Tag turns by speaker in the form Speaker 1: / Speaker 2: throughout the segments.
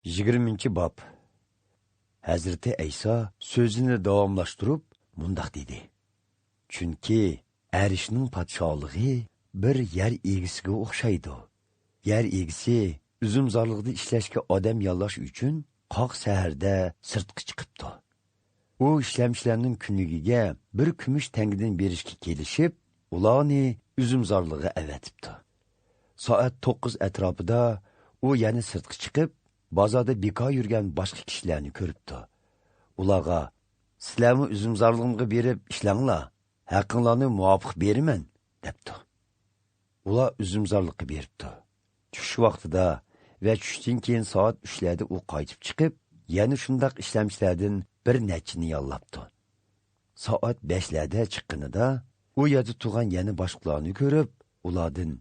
Speaker 1: 20 bob. Hazreti İsa sözünü davamlaştırıp mundaq dedi. Çünki erishning podshohligi bir yer egisiga o'xshaydi. Yer egisi uzumzorlig'da ishlashga odam yollash uchun qoq saharda sirtqa chiqibdi. U ishlamchilarning kunligiga bir kumush tangidan berishga kelishib, ularni uzumzorlig'iga avatibdi. Soat 9 atrofida u yana sirtqa chiqib, bozorda bekor yurgan boshqa kishilarni ko'ribdi. Ularga, "Sizlarni uzumzorlig'imga berib ishlanglar, haqqinglarni muvofiq beraman", debdi. Ular uzumzorlikqa beribdi. Tush vaqtida va tushdan keyin soat 3larda u qaytib chiqib, yana shundoq ishlamchilardan bir nechini yollabdi. Soat 5larda chiqqanida u yerda turgan yana boshqalarni ko'rib, ulardan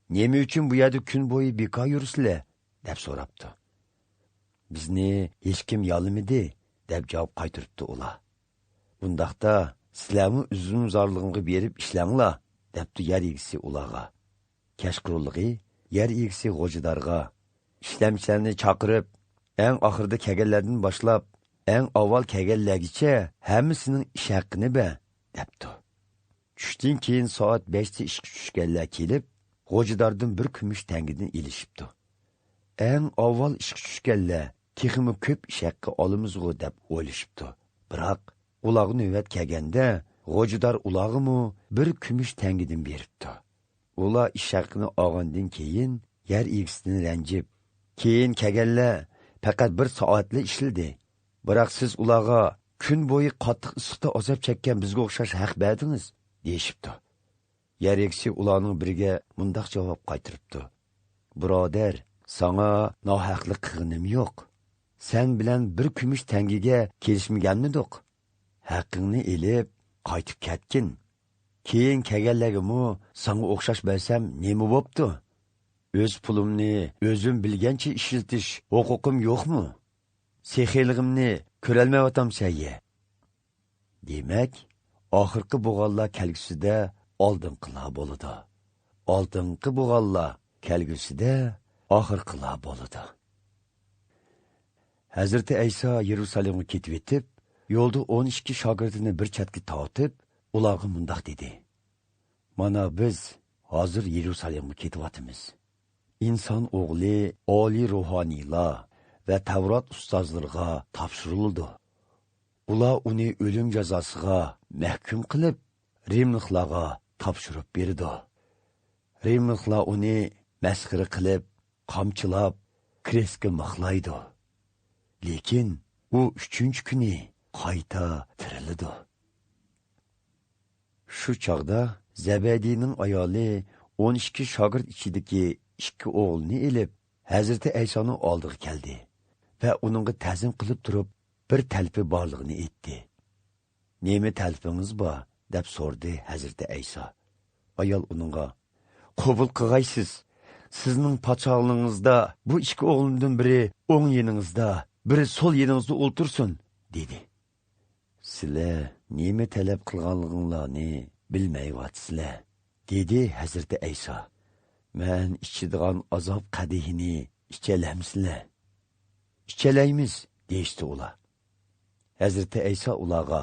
Speaker 1: "Nima uchun bu yerda kun bo'yi bekor yursizlar?" deb so'rabdi. "Bizni hech kim yollamadi", deb javob qaytaribdi ular. "Bundaqda sizlarni uzumzorlig'imga berib ishlanglar", debdi yer egisi ularga. Kashquruligi yer egisi g'o'jidarga ishlamchilarni chaqirib, eng oxirida kelganlardan boshlab, eng avval kelganlargacha hammasining ish haqqini ber, debdi. Tushdan keyin soat 5da ishga tushganlar kelib, g'o'jidardan bir kumush tangidan ilishibdi. Eng avval ishga tushganlar texmi ko'p ish haqqi olamizg'u deb o'ylashibdi. Biroq ularga navbat kelganda, g'o'jidor ularga bir kumush tangidan beribdi. Ular ish haqqini olgandan keyin yer egisidan ranjib, keyin kelganlar faqat 1 soatli ishladi. Biroq siz ularga kun bo'yi qattiq issiqda azob chekkan bizga o'xshash haq berdingiz, deyishibdi. Yer egisi ularning biriga mundaq javob qaytaribdi. "Birodar, sana nohaqlik qilganim yo'q. Sen bilan bir kumush tangiga kelishmaganmidik? Haqqingni elib, qaytib ketgin. Keyin kelganlarga sana o'xshash bo'lsam, nima bo'pti? O'z pulimni o'zim bilgancha ishlatish huquqim yo'qmi? Sexiyligimni ko'rolmayotgamsan-ya?" Demak, oxirgi bo'g'onlar kelgusida oldinqilar bo'ladi. Oldingi bo'g'onlar kelgusida oxirqilar bo'ladi. Hazreti İsa Yerusalimga ketib etib, yo'lda 12 shogirdini bir chetga tortib, ularga mundaq dedi. "Mana biz hozir Yerusalimga ketyapmiz. İnson o'g'li oliy ruhoniylar va Tavrat ustozlariga topshirildi. Ular uni o'lim jazosiga mahkum qilib, Rimliklarga topshirib berdi. Rimliklar uni masxara qilib, qamchilab, kresga mixlaydi. Lekin u 3-kuni qayta tirildi." Shu chog'da Zabadiyning ayoli 12 shogird ichidagi 2 o'g'lini elib, Hazrati İsa'ning oldiga keldi va uningga ta'zim qilib turib, bir talpi borligini aytdi. "Nima talpingiz bor?" deb so'rdi Hazrati İsa. Ayol uningga, "Qabul qilgaysiz. Sizning podshohlingizda bu 2 o'g'limdan biri o'ng yoningizda, biri so'l yoningizda o'ltirsin", dedi. "Sizlar nima talab qilganliginglarni bilmayapsizlar", dedi Hazrati İsa. "Men ichidigan azob qadihini ichalamsizlar?" "Ichalaymiz", deyishdi ular. Hazrati İsa ularga,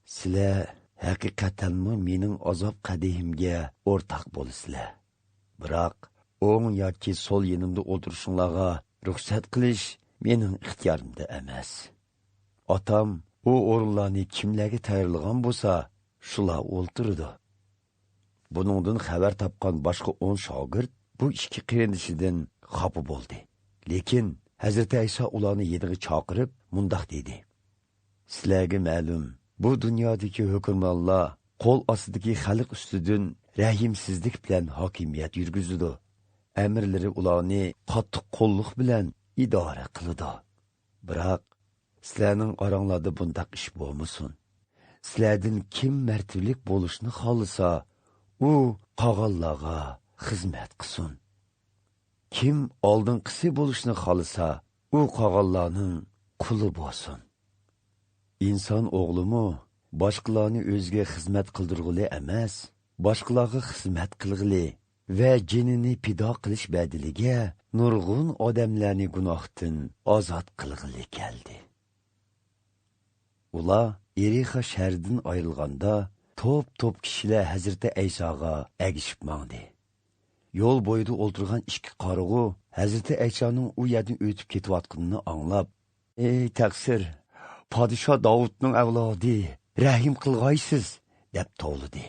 Speaker 1: "Sizlar haqiqatanmi mening azob qadihimga o'rtoq bo'lasizlar? Biroq o'ng yoki so'l yonimda o'tirishinglarga ruxsat qilish mening ixtiyorimda emas. Otam u o'rinlarni kimlarga tayyorlagan bo'lsa, shular o'ltirdi." Buningdan xabar topgan boshqa 10 shogird bu 2 qirindishidan xafa bo'ldi. Lekin Hazrati İsa ularni yeniga chaqirib, mundaq dedi. "Sizlarga ma'lum, bu dunyodagi hukmronlar qo'l ostidagi xalq ustidan rahimsizlik bilan hokimiyat yurgizdi. Amirlari ularni qattiq qo'lliq bilan idora qiladi. Biroq sizlarning oranglarda bundaq ish bo'lmasin. Sizlardan kim martiblik bo'lishni xohlasa, u qog'onlarga xizmat qilsin. Kim oldinqisi bo'lishni xohlasa, u qog'onlarning quli bo'lsin. İnson o'g'limi boshqalarni o'ziga xizmat qildirg'ili emas, boshqalarga xizmat qilg'ili va jinini pido qilish badiliga nurg'un odamlarni gunohdan ozod qilg'ili keldi. Ular Erixa shahrdan ayrilganda top kishilar Hazreti Aysoga agishib mangdi. Yo'l bo'yida o'ltirgan ikki qarig'u Hazreti Aysoning u yerdan o'tib ketayotganini anglab, "Ey taqsir, podsho Davudning avlodi, rahim qilg'aysiz", deb tovladi.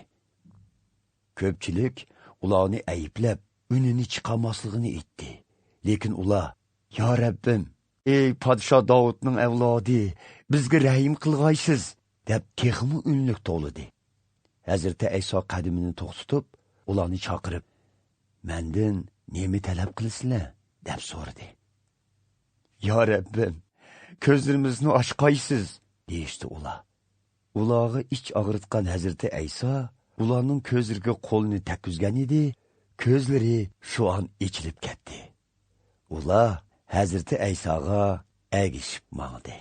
Speaker 1: Ko'pchilik ularni ayblab, unini chiqarmasligini aytdi. Lekin ular, "Ya Rabbim, ey podsho Davudning avlodi, bizga rahim qilg'aysiz", deb texmi unlik tovladi. Hazreti Ayso qadimini to'xtatib, ularni chaqirib, "Mendan nima talab qilasizlar?" deb so'radi. "Ya Rabbim, ko'zlarimizni ochqaysiz", deyishdi ular. Ularga ich og'ritgan Hazreti Ayso ularning ko'zlariga qo'lini takkizgan edi, ko'zlari shu an ichilib ketdi. Ular Hazreti Aysoga agishib mangdi.